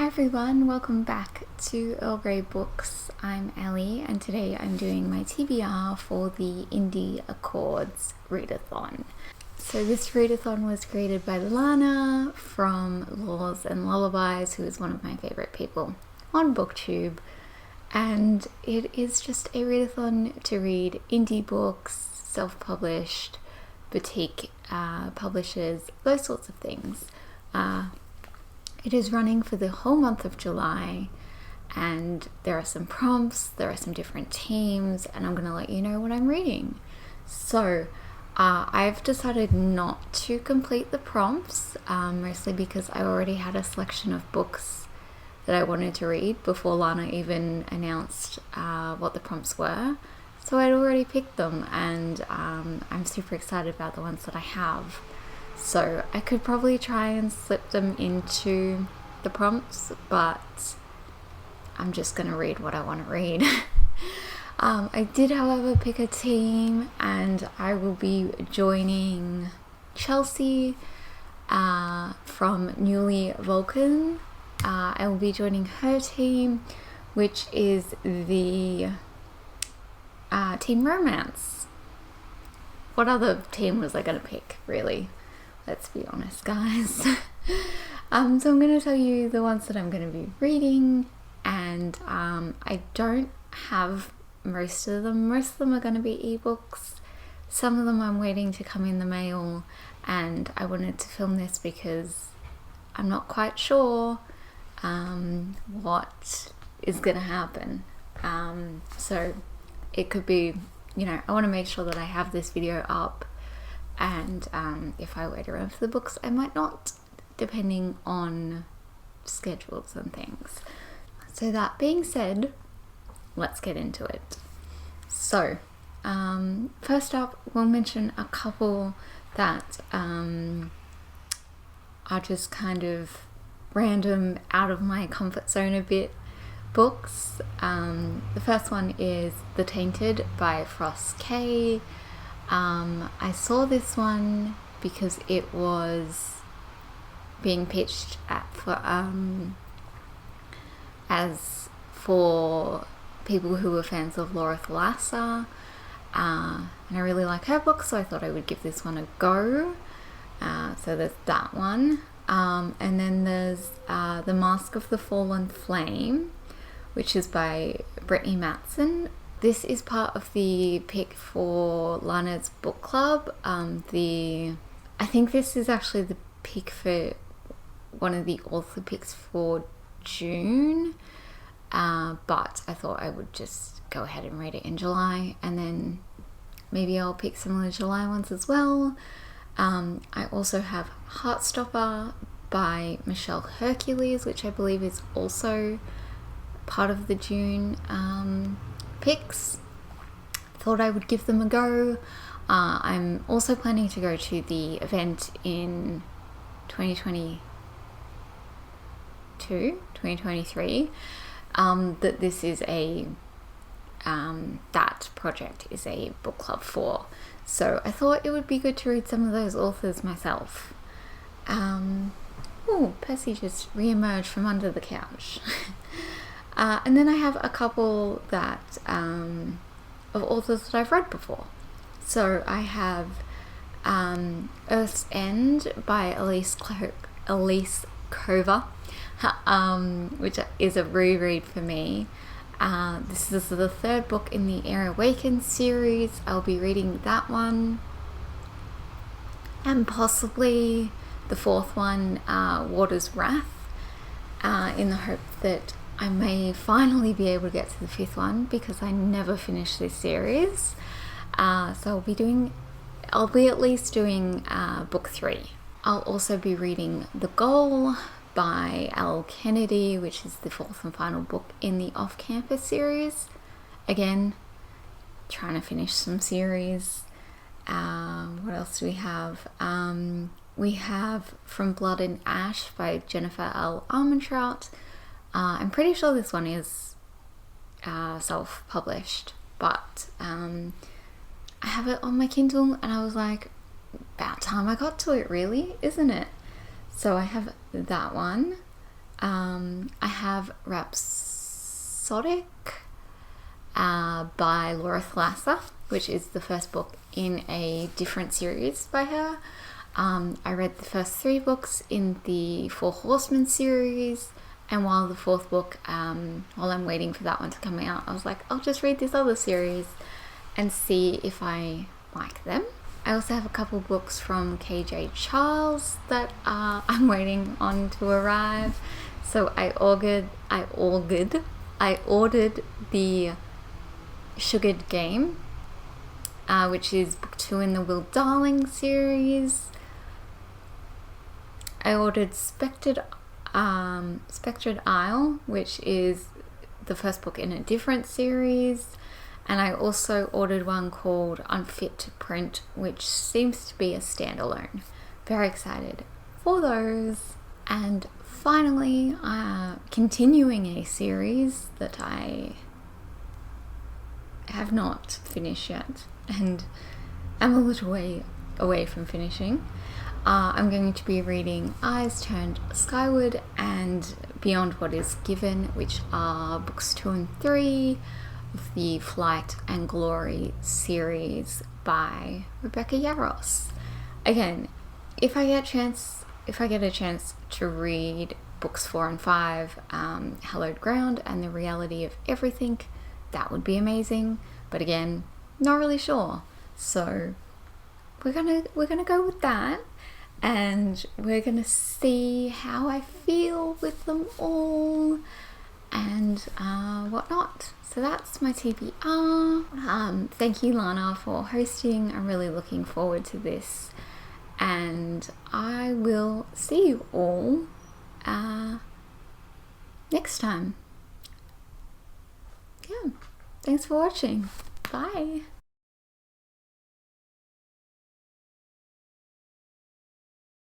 Hi everyone, welcome back to Earl Grey Books. I'm Ellie and today I'm doing my TBR for the Indie Accords readathon. So this readathon was created by Lana from Laws and Lullabies, who is one of my favourite people on BookTube, and it is just a readathon to read indie books, self-published, boutique publishers, those sorts of things. It is running for the whole month of July, and there are some prompts, there are some different themes, and I'm going to let you know what I'm reading. So I've decided not to complete the prompts, mostly because I already had a selection of books that I wanted to read before Lana even announced what the prompts were. So I'd already picked them, and I'm super excited about the ones that I have. So I could probably try and slip them into the prompts, but I'm just going to read what I want to read. I did, however, pick a team, and I will be joining Chelsea from Newly Vulcan. I will be joining her team, which is the Team Romance. What other team was I going to pick, really? Let's be honest, guys. So I'm going to tell you the ones that I'm going to be reading, and I don't have most of them. Most of them are going to be ebooks. Some of them I'm waiting to come in the mail, and I wanted to film this because I'm not quite sure what is going to happen. So it could be, I want to make sure that I have this video up, and if I wait around for the books, I might not, depending on schedules and things. So that being said, let's get into it. So first up, we'll mention a couple that are just kind of random, out of my comfort zone a bit books. The first one is The Tainted by Frost K. I saw this one because it was being pitched as for people who were fans of Laura Thalassa, and I really like her book, so I thought I would give this one a go. So there's that one, and then there's The Mask of the Fallen Flame, which is by Brittany Matson. This is part of the pick for Lana's book club. I think this is actually the pick for one of the author picks for June, but I thought I would just go ahead and read it in July, and then maybe I'll pick some of the July ones as well. I also have Heartstopper by Michelle Hercules, which I believe is also part of the June picks. Thought I would give them a go. I'm also planning to go to the event in 2023 that this is that project is a book club for. So I thought it would be good to read some of those authors myself. Percy just re-emerged from under the couch. And then I have a couple that of authors that I've read before. So I have Earth's End by Elise Kova, which is a reread for me. This is the third book in the Air Awakens series. I'll be reading that one, and possibly the fourth one, Water's Wrath, in the hope that I may finally be able to get to the fifth one, because I never finished this series. So I'll be at least doing book 3. I'll also be reading The Goal by Elle Kennedy, which is the fourth and final book in the Off-Campus series. Again, trying to finish some series. What else do we have? We have From Blood and Ash by Jennifer L. Armentrout. I'm pretty sure this one is self-published, but I have it on my Kindle, and I was like, about time I got to it, really, isn't it? So I have that one. I have Rhapsodic by Laura Thalassa, which is the first book in a different series by her. I read the first 3 books in the Four Horsemen series, and while the 4th book, while I'm waiting for that one to come out, I was like, I'll just read this other series and see if I like them. I also have a couple books from KJ Charles that I'm waiting on to arrive. So I ordered the Sugared Game, which is book 2 in the Will Darling series. I ordered Spectred Isle, which is the first book in a different series. And I also ordered one called Unfit to Print, which seems to be a standalone. Very excited for those. And finally, continuing a series that I have not finished yet and I'm a little way away from finishing. I'm going to be reading Eyes Turned Skyward and Beyond What Is Given, which are books 2 and 3 of the Flight and Glory series by Rebecca Yarros. Again, if I get a chance to read books 4 and 5, Hallowed Ground and The Reality of Everything, that would be amazing. But again, not really sure. So we're gonna go with that, and we're gonna see how I feel with them all and whatnot. So that's my TBR. Thank you, Lana, for hosting. I'm really looking forward to this, and I will see you all next time. Yeah, thanks for watching. Bye.